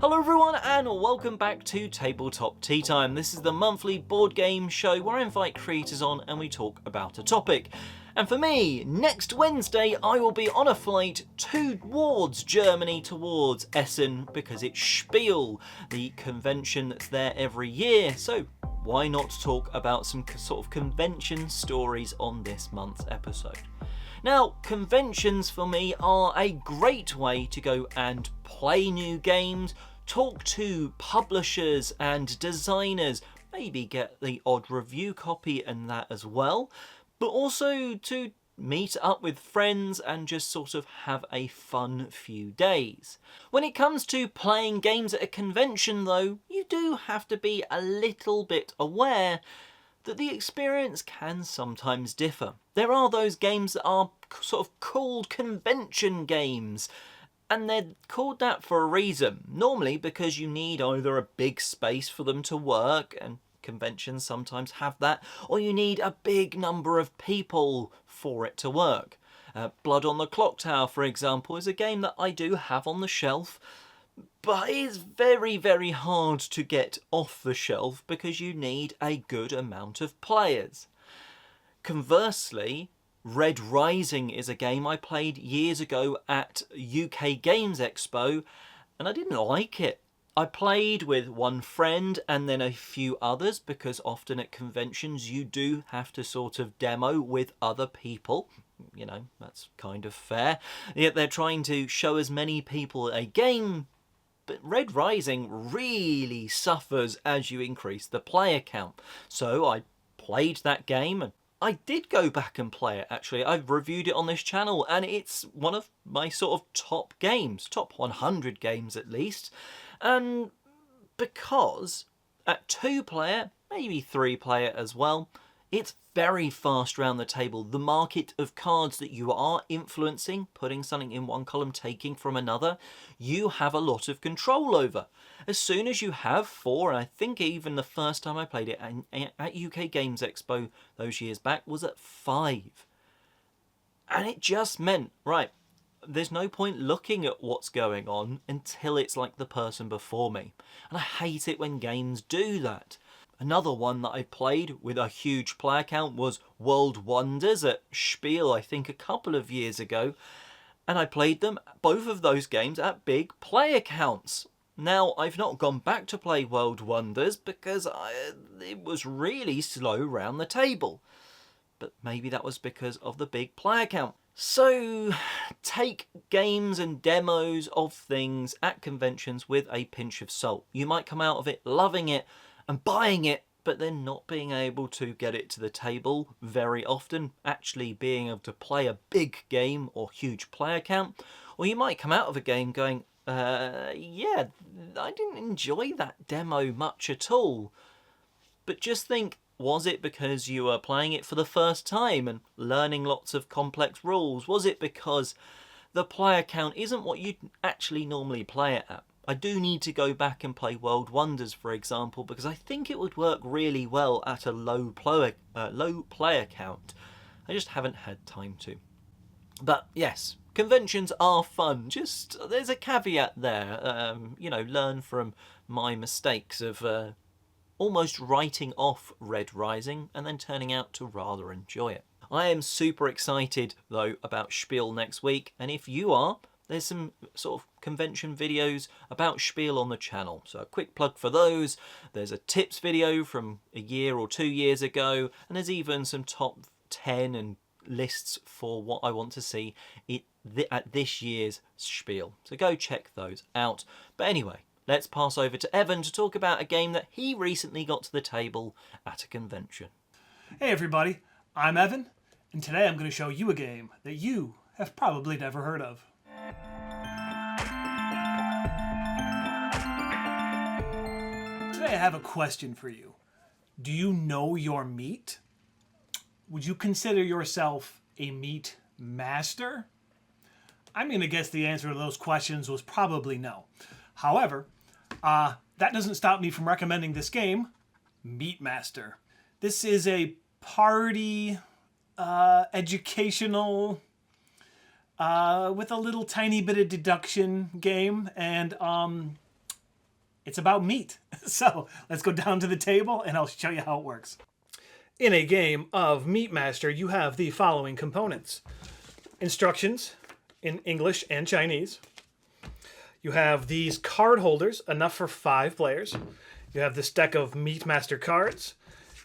Hello everyone and welcome back to Tabletop Tea Time. This is the monthly board game show where I invite creators on and we talk about a topic. And for me, next Wednesday I will be on a flight towards Germany, towards Essen, because it's Spiel, the convention that's there every year. So why not talk about some sort of convention stories on this month's episode? Now, conventions for me are a great way to go and play new games, talk to publishers and designers, maybe get the odd review copy and that as well, but also to meet up with friends and just sort of have a fun few days. When it comes to playing games at a convention though, you do have to be a little bit aware that the experience can sometimes differ. There are those games that are sort of called convention games, and they're called that for a reason. Normally because you need either a big space for them to work, and conventions sometimes have that, or you need a big number of people for it to work. Blood on the Clock Tower, for example, is a game that I do have on the shelf, but it's very, very hard to get off the shelf because you need a good amount of players. Conversely, Red Rising is a game I played years ago at UK Games Expo and I didn't like it. I played with one friend and then a few others because often at conventions you do have to sort of demo with other people. You know, that's kind of fair. Yet they're trying to show as many people a game, but Red Rising really suffers as you increase the player count. So I played that game and I did go back and play it actually. I've reviewed it on this channel and it's one of my sort of top games, top 100 games at least. And because at 2-player, maybe 3-player as well, it's very fast round the table. The market of cards that you are influencing, putting something in one column, taking from another, you have a lot of control over. As soon as you have 4, and I think even the first time I played it at UK Games Expo those years back was at 5. And it just meant, right, there's no point looking at what's going on until it's like the person before me. And I hate it when games do that. Another one that I played with a huge player count was World Wonders at Spiel, I think a couple of years ago. And I played them, both of those games, at big player counts. Now, I've not gone back to play World Wonders because it was really slow round the table. But maybe that was because of the big player count. So, take games and demos of things at conventions with a pinch of salt. You might come out of it loving it and buying it, but then not being able to get it to the table very often, actually being able to play a big game or huge player count. Or you might come out of a game going, yeah, I didn't enjoy that demo much at all. But just think, was it because you were playing it for the first time and learning lots of complex rules? Was it because the player count isn't what you'd actually normally play it at? I do need to go back and play World Wonders, for example, because I think it would work really well at a low player count. I just haven't had time to. But yes, conventions are fun. Just there's a caveat there. You know, learn from my mistakes of almost writing off Red Rising and then turning out to rather enjoy it. I am super excited though about Spiel next week, and if you are, there's some sort of convention videos about Spiel on the channel. So a quick plug for those. There's a tips video from a year or 2 years ago, and there's even some top 10 and lists for what I want to see at this year's Spiel. So go check those out. But anyway, let's pass over to Evan to talk about a game that he recently got to the table at a convention. Hey everybody, I'm Evan, and today I'm going to show you a game that you have probably never heard of. Today I have a question for you. Do you know your meat? Would you consider yourself a meat master? I'm going to guess the answer to those questions was probably no. However, that doesn't stop me from recommending this game, Meat Master. This is a party educational, with a little tiny bit of deduction game, and it's about meat. So let's go down to the table and I'll show you how it works. In a game of Meat Master, you have the following components. Instructions in English and Chinese. You have these card holders, enough for 5 players. You have this deck of Meat Master cards.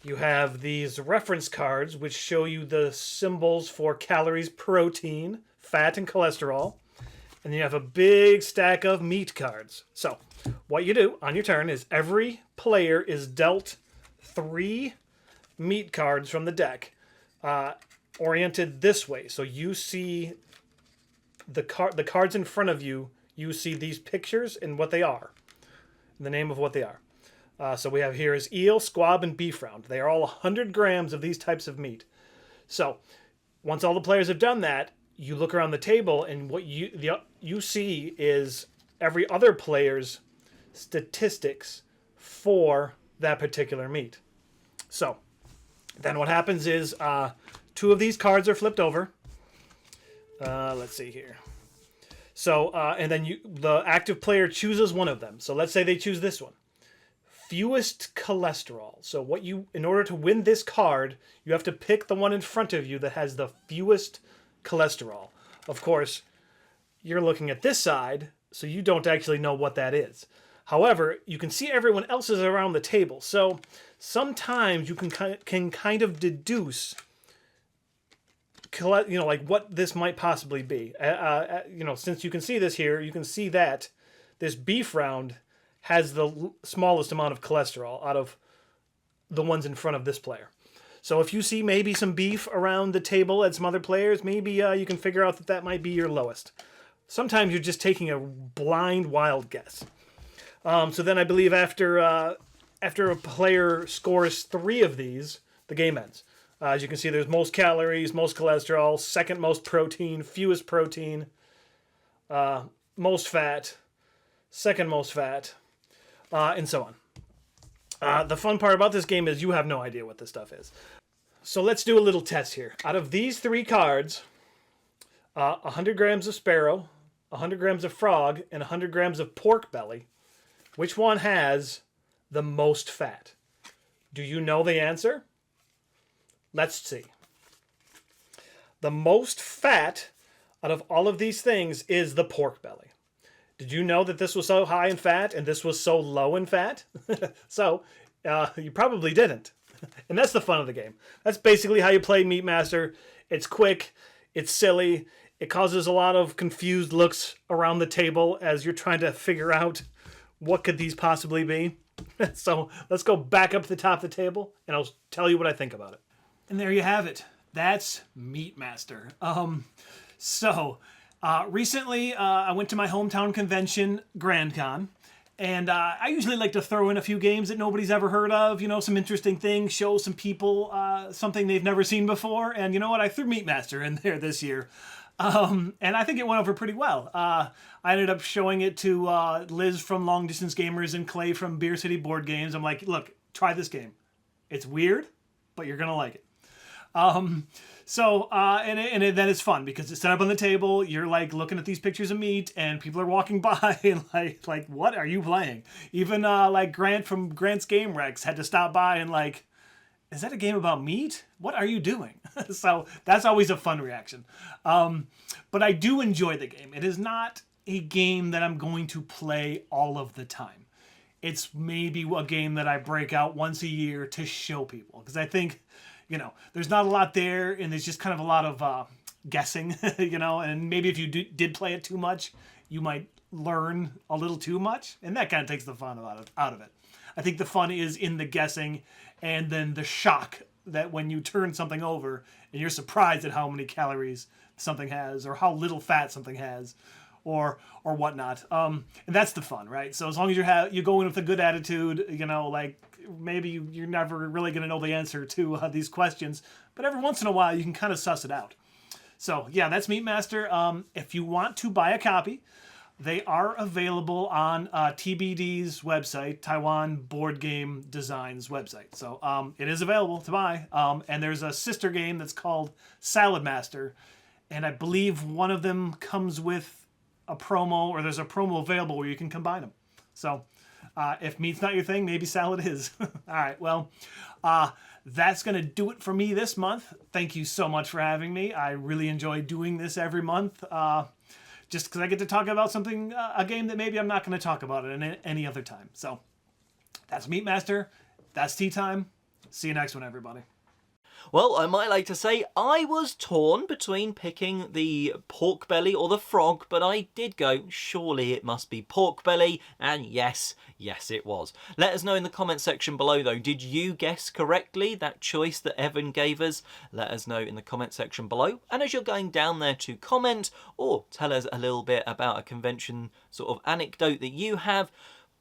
You have these reference cards, which show you the symbols for calories, protein, fat, and cholesterol. And then you have a big stack of meat cards. So what you do on your turn is every player is dealt 3 meat cards from the deck, oriented this way. So you see the cards in front of you. You see these pictures and what they are, the name of what they are. So we have here is eel, squab, and beef round. They are all 100 grams of these types of meat. So once all the players have done that, you look around the table, and what you see is every other player's statistics for that particular meat. So then what happens is 2 of these cards are flipped over. Let's see here. So and then the active player chooses one of them. So let's say they choose this one. Fewest cholesterol. So in order to win this card, you have to pick the one in front of you that has the fewest cholesterol. Of course, you're looking at this side, so you don't actually know what that is. However, you can see everyone else's around the table. So sometimes you can kind of deduce, like what this might possibly be. Since you can see this here, you can see that this beef round has the smallest amount of cholesterol out of the ones in front of this player. So if you see maybe some beef around the table at some other players, maybe you can figure out that might be your lowest. Sometimes you're just taking a blind, wild guess. So then I believe after a player scores 3 of these, the game ends. As you can see, there's most calories, most cholesterol, second most protein, fewest protein, most fat, second most fat, and so on. The fun part about this game is you have no idea what this stuff is. So let's do a little test here. Out of these 3 cards, 100 grams of sparrow, 100 grams of frog, and 100 grams of pork belly, which one has the most fat? Do you know the answer? Let's see. The most fat out of all of these things is the pork belly. Did you know that this was so high in fat and this was so low in fat? So, you probably didn't. And that's the fun of the game. That's basically how you play Meat Master. It's quick, it's silly, it causes a lot of confused looks around the table as you're trying to figure out what could these possibly be. So let's go back up to the top of the table and I'll tell you what I think about it. And there you have it. That's Meat Master. Recently I went to my hometown convention, Grand Con, and I usually like to throw in a few games that nobody's ever heard of, some interesting things, show some people something they've never seen before, and you know what, I threw Meat Master in there this year. And I think it went over pretty well. I ended up showing it to Liz from Long Distance Gamers and Clay from Beer City Board Games. I'm like, look, try this game. It's weird, but you're going to like it. Then it's fun because it's set up on the table. You're like looking at these pictures of meat, and people are walking by and like, what are you playing? Even like Grant from Grant's Game Rex had to stop by and like, is that a game about meat? What are you doing? So that's always a fun reaction. But I do enjoy the game. It is not a game that I'm going to play all of the time. It's maybe a game that I break out once a year to show people because I think. There's not a lot there, and there's just kind of a lot of guessing, and maybe if you did play it too much, you might learn a little too much, and that kind of takes the fun out of it. I think the fun is in the guessing, and then the shock that when you turn something over, and you're surprised at how many calories something has, or how little fat something has, or whatnot. And that's the fun, right? So as long as you go in with a good attitude, maybe you're never really going to know the answer to these questions, but every once in a while you can kind of suss it out. So yeah, that's Meat Master. If you want to buy a copy, They are available on TBD's website, Taiwan Board Game Design's website. So it is available to buy. And there's a sister game that's called Salad Master. And I believe one of them comes with a promo, or there's a promo available where you can combine them. So if meat's not your thing, maybe salad is. All right, well, that's going to do it for me this month. Thank you so much for having me. I really enjoy doing this every month. Just because I get to talk about something, a game that maybe I'm not going to talk about it any other time. So that's Meat Master. That's Tea Time. See you next one, everybody. Well, I might like to say I was torn between picking the pork belly or the frog, but I did go, surely it must be pork belly, and yes, it was. Let us know in the comment section below though, did you guess correctly that choice that Evan gave us? Let us know in the comment section below, and as you're going down there to comment or tell us a little bit about a convention sort of anecdote that you have,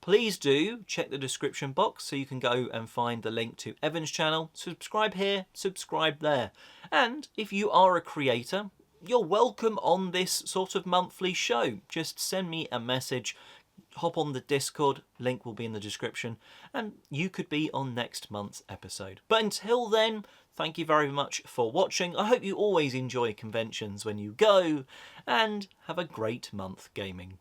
please do check the description box so you can go and find the link to Evan's channel. Subscribe here, subscribe there. And if you are a creator, you're welcome on this sort of monthly show. Just send me a message, hop on the Discord, link will be in the description, and you could be on next month's episode. But until then, thank you very much for watching. I hope you always enjoy conventions when you go, and have a great month gaming.